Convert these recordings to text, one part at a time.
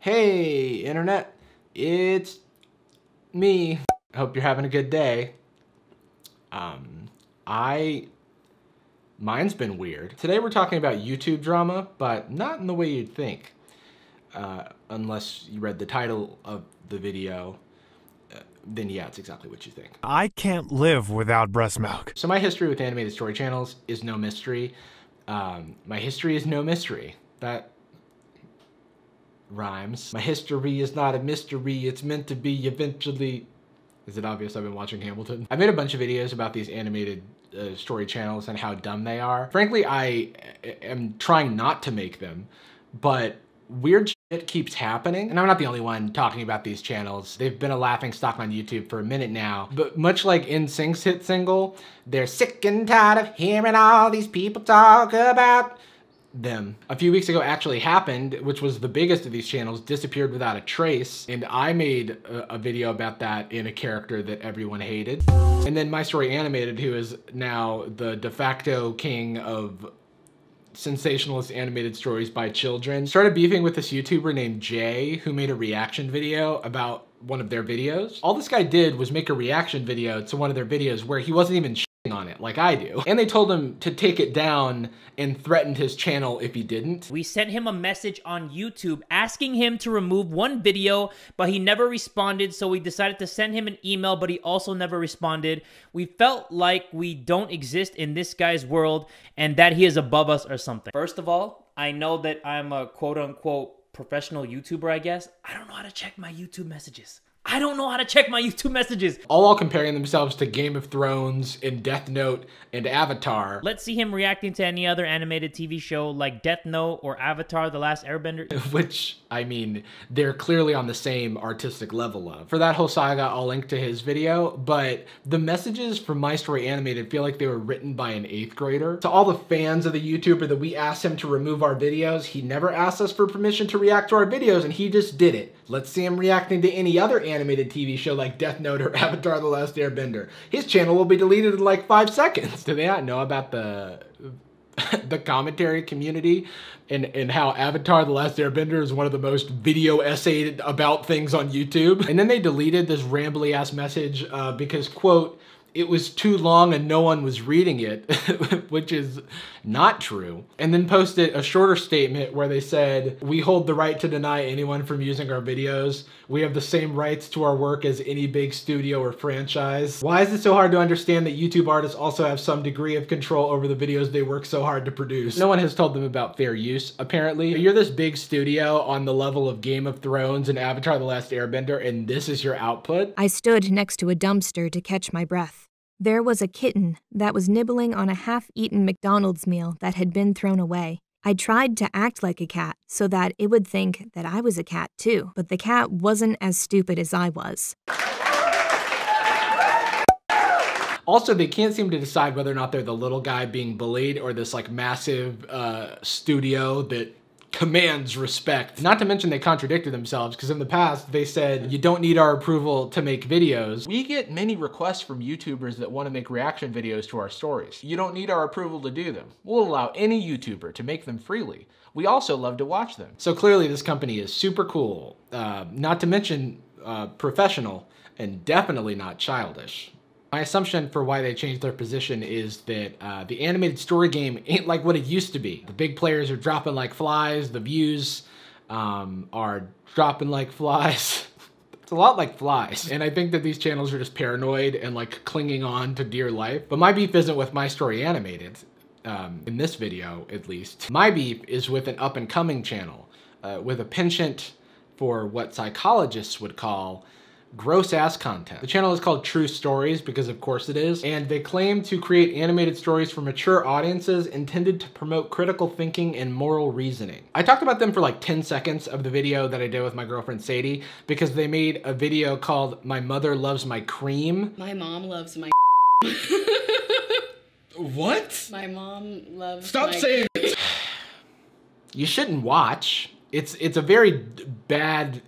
Hey, internet, it's me. I hope you're having a good day. Mine's been weird. Today we're talking about YouTube drama, but not in the way you'd think. Unless you read the title of the video, then yeah, it's exactly what you think. I can't live without breast milk. So my history with animated story channels is no mystery. My history is no mystery. That rhymes. My history is not a mystery, it's meant to be eventually. Is it obvious I've been watching Hamilton? I made a bunch of videos about these animated story channels and how dumb they are. Frankly, I am trying not to make them, but weird shit keeps happening. And I'm not the only one talking about these channels. They've been a laughingstock on YouTube for a minute now. But much like NSYNC's hit single, they're sick and tired of hearing all these people talk about them. A few weeks ago actually happened, which was the biggest of these channels, disappeared without a trace. And I made a video about that in a character that everyone hated. And then My Story Animated, who is now the de facto king of sensationalist animated stories by children, started beefing with this YouTuber named Jay, who made a reaction video about one of their videos. All this guy did was make a reaction video to one of their videos where he wasn't even on it like I do. And they told him to take it down and threatened his channel if he didn't. We sent him a message on YouTube asking him to remove one video, but he never responded, so we decided to send him an email, but he also never responded. We felt like we don't exist in this guy's world and that he is above us or something. First of all, I know that I'm a quote-unquote professional YouTuber, I guess. I don't know how to check my YouTube messages. I don't know how to check my YouTube messages. All while comparing themselves to Game of Thrones and Death Note and Avatar. Let's see him reacting to any other animated TV show like Death Note or Avatar: The Last Airbender. Which, I mean, they're clearly on the same artistic level of. For that whole saga, I'll link to his video, but the messages from My Story Animated feel like they were written by an 8th grader. To all the fans of the YouTuber that we asked him to remove our videos, he never asked us for permission to react to our videos, and he just did it. Let's see him reacting to any other animated TV show like Death Note or Avatar: The Last Airbender. His channel will be deleted in like 5 seconds. Do they not know about the commentary community and how Avatar: The Last Airbender is one of the most video essayed about things on YouTube? And then they deleted this rambly ass message because, quote, it was too long and no one was reading it, which is not true. And then posted a shorter statement where they said, we hold the right to deny anyone from using our videos. We have the same rights to our work as any big studio or franchise. Why is it so hard to understand that YouTube artists also have some degree of control over the videos they work so hard to produce? No one has told them about fair use, apparently. You're this big studio on the level of Game of Thrones and Avatar: The Last Airbender, and this is your output? I stood next to a dumpster to catch my breath. There was a kitten that was nibbling on a half-eaten McDonald's meal that had been thrown away. I tried to act like a cat so that it would think that I was a cat too, but the cat wasn't as stupid as I was. Also, they can't seem to decide whether or not they're the little guy being bullied or this like massive studio that commands respect. Not to mention they contradicted themselves, because in the past they said you don't need our approval to make videos. We get many requests from YouTubers that want to make reaction videos to our stories. You don't need our approval to do them. We'll allow any YouTuber to make them freely. We also love to watch them. So clearly this company is super cool, not to mention professional, and definitely not childish. My assumption for why they changed their position is that the animated story game ain't like what it used to be. The big players are dropping like flies, the views are dropping like flies. It's a lot like flies. And I think that these channels are just paranoid and like clinging on to dear life. But my beef isn't with My Story Animated, in this video at least. My beef is with an up-and-coming channel with a penchant for what psychologists would call gross ass content. The channel is called True Stories because of course it is, and they claim to create animated stories for mature audiences intended to promote critical thinking and moral reasoning. I talked about them for like 10 seconds of the video that I did with my girlfriend Sadie because they made a video called My Mother Loves My Cream. My mom loves my What? My mom loves Stop my saying it. You shouldn't watch. It's a very bad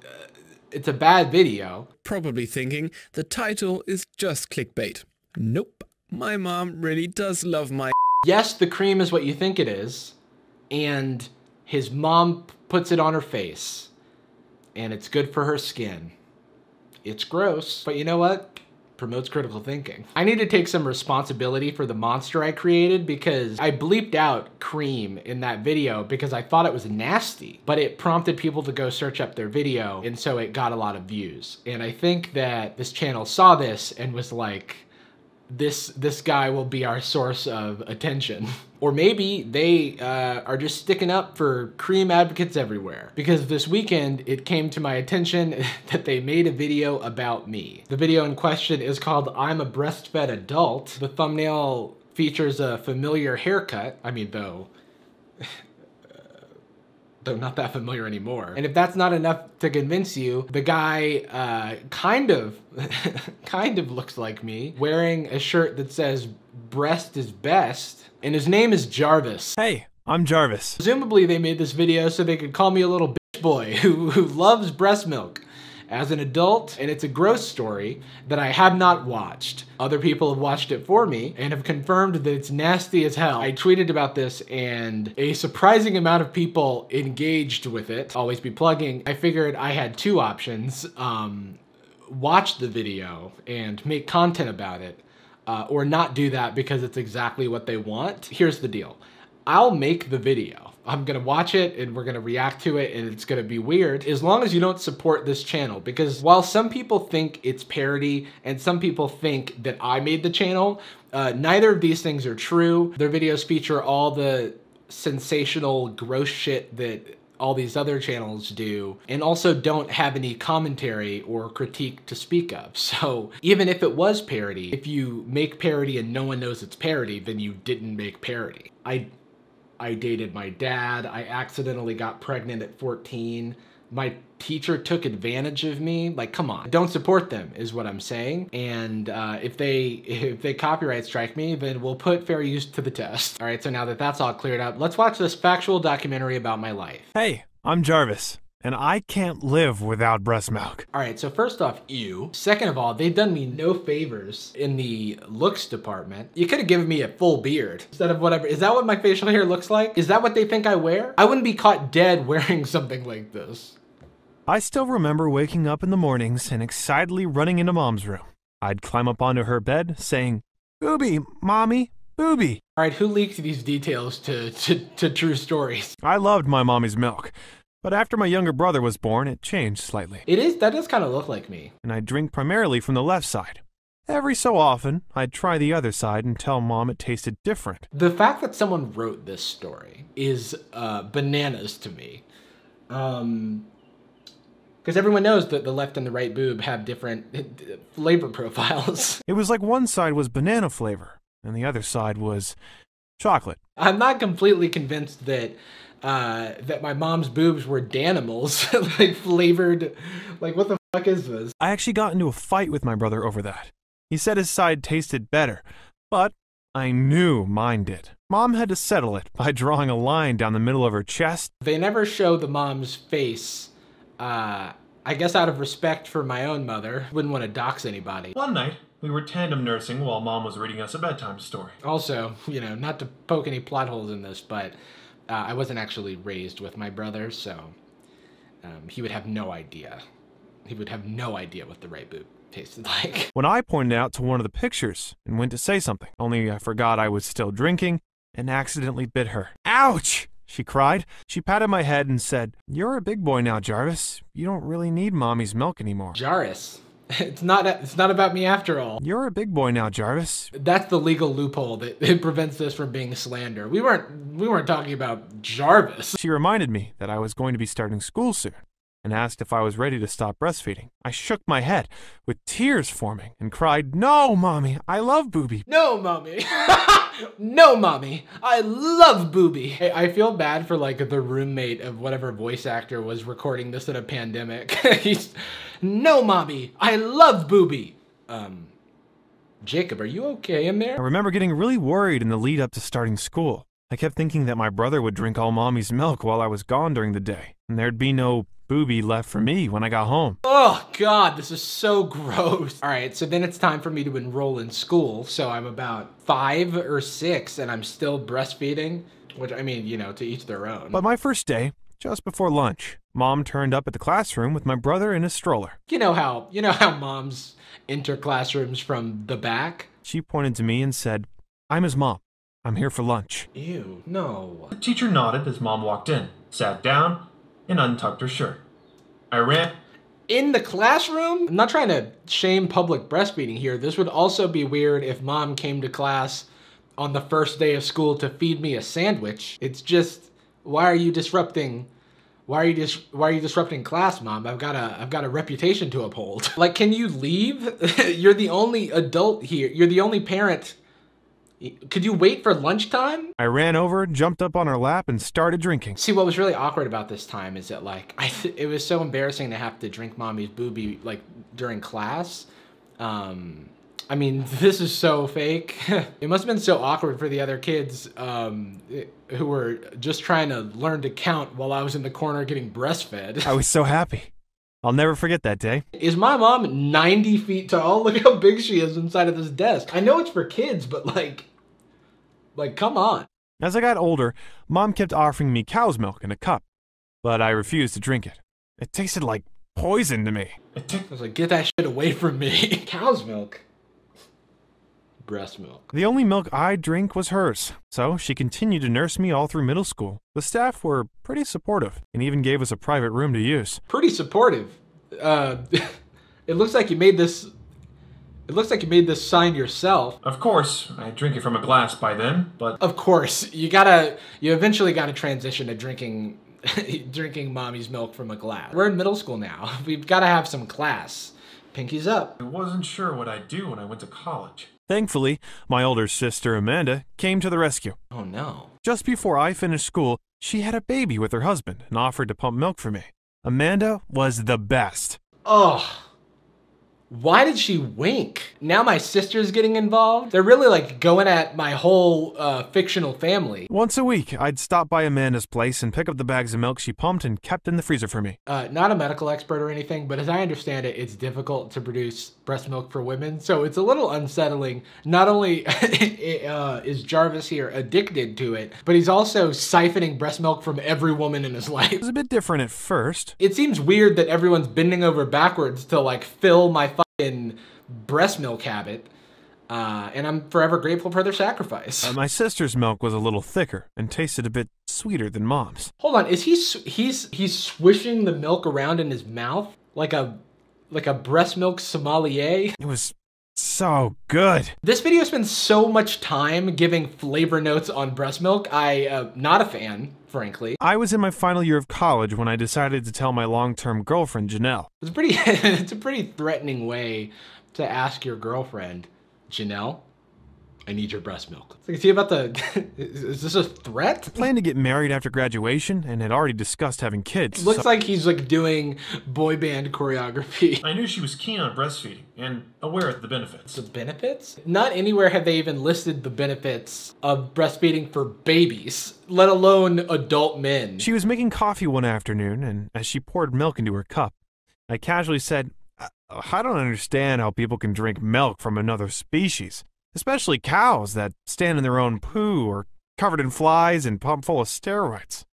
it's a bad video. Probably thinking the title is just clickbait. Nope. My mom really does love my Yes, the cream is what you think it is, and his mom puts it on her face, and it's good for her skin. It's gross, but you know what? Promotes critical thinking. I need to take some responsibility for the monster I created because I bleeped out cream in that video because I thought it was nasty, but it prompted people to go search up their video, and so it got a lot of views. And I think that this channel saw this and was like, this guy will be our source of attention. Or maybe they are just sticking up for cream advocates everywhere. Because this weekend, it came to my attention that they made a video about me. The video in question is called I'm a Breastfed Adult. The thumbnail features a familiar haircut. I mean, though not that familiar anymore. And if that's not enough to convince you, the guy kind of looks like me, wearing a shirt that says breast is best, and his name is Jarvis. Hey, I'm Jarvis. Presumably they made this video so they could call me a little bitch boy who loves breast milk as an adult, and it's a gross story that I have not watched. Other people have watched it for me and have confirmed that it's nasty as hell. I tweeted about this and a surprising amount of people engaged with it. Always be plugging. I figured I had two options. Watch the video and make content about it, or not do that because it's exactly what they want. Here's the deal. I'll make the video. I'm gonna watch it and we're gonna react to it and it's gonna be weird as long as you don't support this channel, because while some people think it's parody and some people think that I made the channel, neither of these things are true. Their videos feature all the sensational gross shit that all these other channels do, and also don't have any commentary or critique to speak of. So even if it was parody, if you make parody and no one knows it's parody, then you didn't make parody. I dated my dad. I accidentally got pregnant at 14. My teacher took advantage of me. Like, come on. Don't support them is what I'm saying. And if they copyright strike me, then we'll put fair use to the test. All right, so now that that's all cleared up, let's watch this factual documentary about my life. Hey, I'm Jarvis, and I can't live without breast milk. All right, so first off, ew. Second of all, they've done me no favors in the looks department. You could have given me a full beard instead of whatever. Is that what my facial hair looks like? Is that what they think I wear? I wouldn't be caught dead wearing something like this. I still remember waking up in the mornings and excitedly running into Mom's room. I'd climb up onto her bed saying, "Booby, Mommy, booby." All right, who leaked these details to true stories? I loved my mommy's milk. But after my younger brother was born, it changed slightly. That does kind of look like me. And I drink primarily from the left side. Every so often, I'd try the other side and tell Mom it tasted different. The fact that someone wrote this story is bananas to me. Because everyone knows that the left and the right boob have different flavor profiles. It was like one side was banana flavor, and the other side was chocolate. I'm not completely convinced that that my mom's boobs were Danimals, like flavored, like what the fuck is this? I actually got into a fight with my brother over that. He said his side tasted better, but I knew mine did. Mom had to settle it by drawing a line down the middle of her chest. They never show the mom's face, I guess out of respect for my own mother. Wouldn't want to dox anybody. One night, we were tandem nursing while Mom was reading us a bedtime story. Also, you know, not to poke any plot holes in this, but I wasn't actually raised with my brother, so he would have no idea. He would have no idea what the right boob tasted like. When I pointed out to one of the pictures and went to say something, only I forgot I was still drinking and accidentally bit her. Ouch! She cried. She patted my head and said, "You're a big boy now, Jarvis. You don't really need Mommy's milk anymore." Jarvis. It's not about me after all. You're a big boy now, Jarvis. That's the legal loophole that prevents this from being slander. We weren't talking about Jarvis. She reminded me that I was going to be starting school soon and asked if I was ready to stop breastfeeding. I shook my head with tears forming and cried, "No, Mommy, I love booby." No, Mommy. No, Mommy, I love booby. Hey, I feel bad for like the roommate of whatever voice actor was recording this in a pandemic. He's, "No, Mommy, I love booby." Jacob, are you okay in there? I remember getting really worried in the lead up to starting school. I kept thinking that my brother would drink all Mommy's milk while I was gone during the day, and there'd be no booby left for me when I got home. Oh God, this is so gross. All right, so then it's time for me to enroll in school. So I'm about 5 or 6 and I'm still breastfeeding, which I mean, you know, to each their own. But my first day, Just before lunch, Mom turned up at the classroom with my brother in a stroller. You know how moms enter classrooms from the back? She pointed to me and said, "I'm his mom. I'm here for lunch." Ew, no. The teacher nodded as Mom walked in, sat down, and untucked her shirt. I ran. In the classroom? I'm not trying to shame public breastfeeding here. This would also be weird if Mom came to class on the first day of school to feed me a sandwich. It's just, why are you disrupting class, Mom? I've got a reputation to uphold. Like, can you leave? You're the only adult here. You're the only parent. Could you wait for lunchtime? I ran over, jumped up on her lap, and started drinking. See, what was really awkward about this time is that, like, it was so embarrassing to have to drink Mommy's boobie, like, during class. I mean, this is so fake. It must have been so awkward for the other kids who were just trying to learn to count while I was in the corner getting breastfed. I was so happy. I'll never forget that day. Is my mom 90 feet tall? Look how big she is inside of this desk. I know it's for kids, but like, come on. As I got older, Mom kept offering me cow's milk in a cup, but I refused to drink it. It tasted like poison to me. I was like, get that shit away from me. Cow's milk. Breast milk. The only milk I'd drink was hers, so she continued to nurse me all through middle school. The staff were pretty supportive and even gave us a private room to use. Pretty supportive. It looks like you made this. It looks like you made this sign yourself. Of course, I drink it from a glass by then, but... Of course, you eventually gotta transition to drinking Mommy's milk from a glass. We're in middle school now. We've gotta have some class. Pinkies up. I wasn't sure what I'd do when I went to college. Thankfully, my older sister Amanda came to the rescue. Oh no. Just before I finished school, she had a baby with her husband and offered to pump milk for me. Amanda was the best. Ugh. Why did she wink? Now my sister's getting involved? They're really like going at my whole fictional family. Once a week, I'd stop by Amanda's place and pick up the bags of milk she pumped and kept in the freezer for me. Not a medical expert or anything, but as I understand it, it's difficult to produce breast milk for women, so it's a little unsettling. Not only is Jarvis here addicted to it, but he's also siphoning breast milk from every woman in his life. It was a bit different at first. It seems weird that everyone's bending over backwards to like fill my fucking breast milk habit, and I'm forever grateful for their sacrifice. My sister's milk was a little thicker and tasted a bit sweeter than Mom's. Hold on, is he's swishing the milk around in his mouth like a breast milk sommelier? It was so good. This video spends so much time giving flavor notes on breast milk. Not a fan, frankly. I was in my final year of college when I decided to tell my long-term girlfriend, Janelle. It's a pretty threatening way to ask your girlfriend, Janelle, I need your breast milk. It's like, is he about to, is this a threat? I planned to get married after graduation and had already discussed having kids. Looks like he's like doing boy band choreography. I knew she was keen on breastfeeding and aware of the benefits. The benefits? Not anywhere have they even listed the benefits of breastfeeding for babies, let alone adult men. She was making coffee one afternoon, and as she poured milk into her cup, I casually said, I don't understand how people can drink milk from another species. Especially cows that stand in their own poo or covered in flies and pumped full of steroids.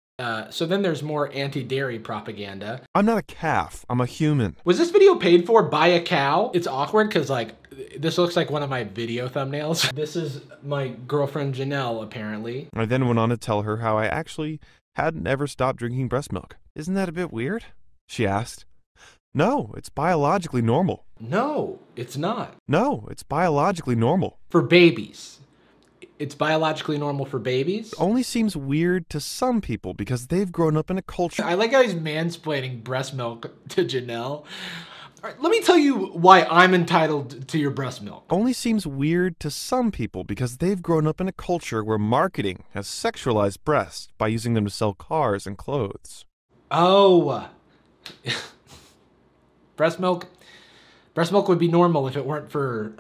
So then there's more anti-dairy propaganda. I'm not a calf, I'm a human. Was this video paid for by a cow? It's awkward because like, this looks like one of my video thumbnails. This is my girlfriend Janelle, apparently. I then went on to tell her how I actually hadn't ever stopped drinking breast milk. Isn't that a bit weird? She asked. No, it's biologically normal. No, it's not. No, it's biologically normal. For babies. It's biologically normal for babies? It only seems weird to some people because they've grown up in a culture. I like how he's mansplaining breast milk to Janelle. All right, let me tell you why I'm entitled to your breast milk. Only seems weird to some people because they've grown up in a culture where marketing has sexualized breasts by using them to sell cars and clothes. Oh. Breast milk would be normal if it weren't for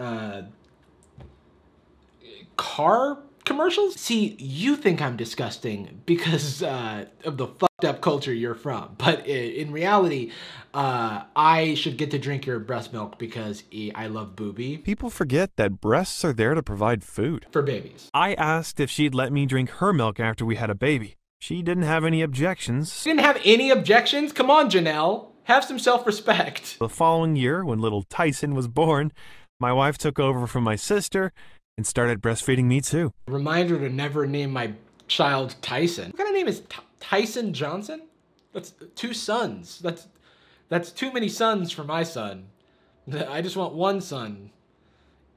car commercials. See, you think I'm disgusting because of the fucked up culture you're from, but in reality, I should get to drink your breast milk because I love booby. People forget that breasts are there to provide food. For babies. I asked if she'd let me drink her milk after we had a baby, She didn't have any objections. Didn't have any objections? Come on, Janelle. Have some self-respect. The following year, when little Tyson was born, my wife took over from my sister and started breastfeeding me too. Reminder to never name my child Tyson. What kind of name is Tyson Johnson? That's 2 sons. That's too many sons for my son. I just want 1 son.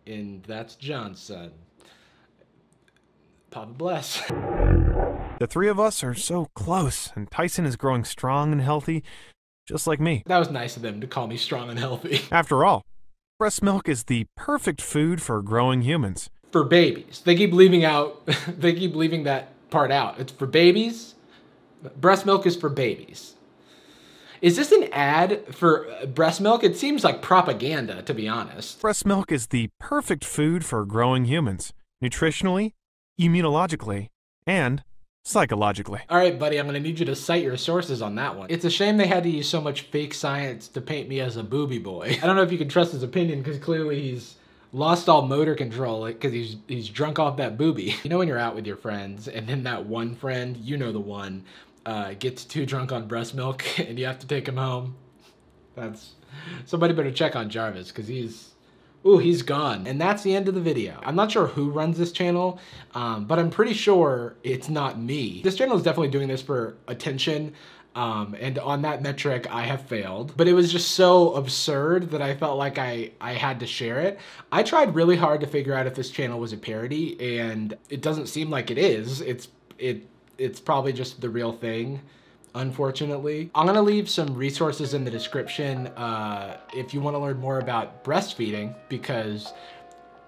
And that's John's son. Papa bless. The 3 of us are so close, and Tyson is growing strong and healthy, just like me. That was nice of them to call me strong and healthy. After all, breast milk is the perfect food for growing humans. For babies. They keep leaving that part out. It's for babies. Breast milk is for babies. Is this an ad for breast milk? It seems like propaganda, to be honest. Breast milk is the perfect food for growing humans, nutritionally, immunologically, and psychologically. All right, buddy, I'm gonna need you to cite your sources on that one. It's a shame they had to use so much fake science to paint me as a booby boy. I don't know if you can trust his opinion, because clearly he's lost all motor control because he's drunk off that booby. You know when you're out with your friends, and then that one friend, you know the one, gets too drunk on breast milk and you have to take him home? Somebody better check on Jarvis, because he's gone. And that's the end of the video. I'm not sure who runs this channel, but I'm pretty sure it's not me. This channel is definitely doing this for attention, and on that metric, I have failed. But it was just so absurd that I felt like I had to share it. I tried really hard to figure out if this channel was a parody, and it doesn't seem like it is. It's probably just the real thing, unfortunately. I'm gonna leave some resources in the description if you want to learn more about breastfeeding, because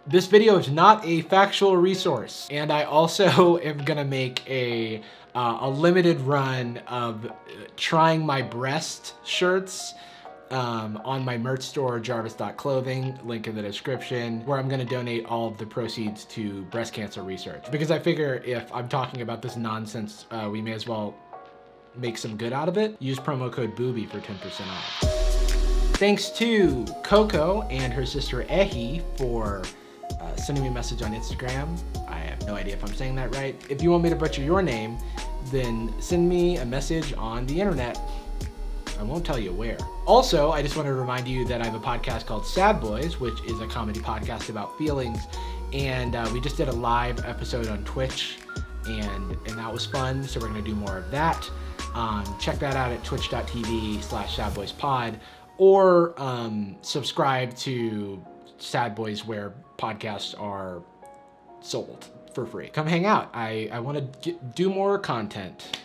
this video is not a factual resource. And I also am gonna make a limited run of trying my breast shirts on my merch store, jarvis.clothing, link in the description, where I'm gonna donate all of the proceeds to breast cancer research. Because I figure if I'm talking about this nonsense, we may as well make some good out of it. Use promo code BOOBY for 10% off. Thanks to Coco and her sister Ehi for sending me a message on Instagram. I have no idea if I'm saying that right. If you want me to butcher your name, then send me a message on the internet. I won't tell you where. Also, I just want to remind you that I have a podcast called Sad Boys, which is a comedy podcast about feelings. And we just did a live episode on Twitch, and that was fun. So we're gonna do more of that. Check that out at twitch.tv/sadboyspod, or subscribe to Sad Boys where podcasts are sold for free. Come hang out. I want to do more content.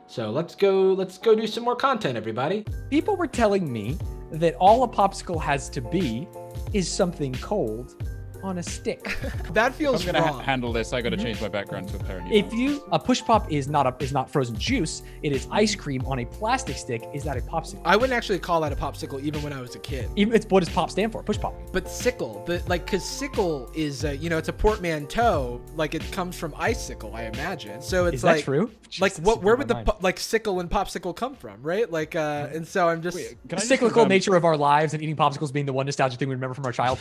So let's go do some more content, everybody. People were telling me that all a popsicle has to be is something cold on a stick. That feels I'm gonna wrong. handle this. I gotta change my background to apparent. If a push pop is not frozen juice, it is ice cream on a plastic stick. Is that a popsicle? I wouldn't actually call that a popsicle even when I was a kid. What does pop stand for? Push pop. But sickle, cause sickle is it's a portmanteau. Like it comes from icicle, I imagine. So it's Is that true? Like Jesus, where would mind. the sickle and popsicle come from, right? Like and so I'm just The cyclical nature of our lives and eating popsicles being the one nostalgic thing we remember from our childhood.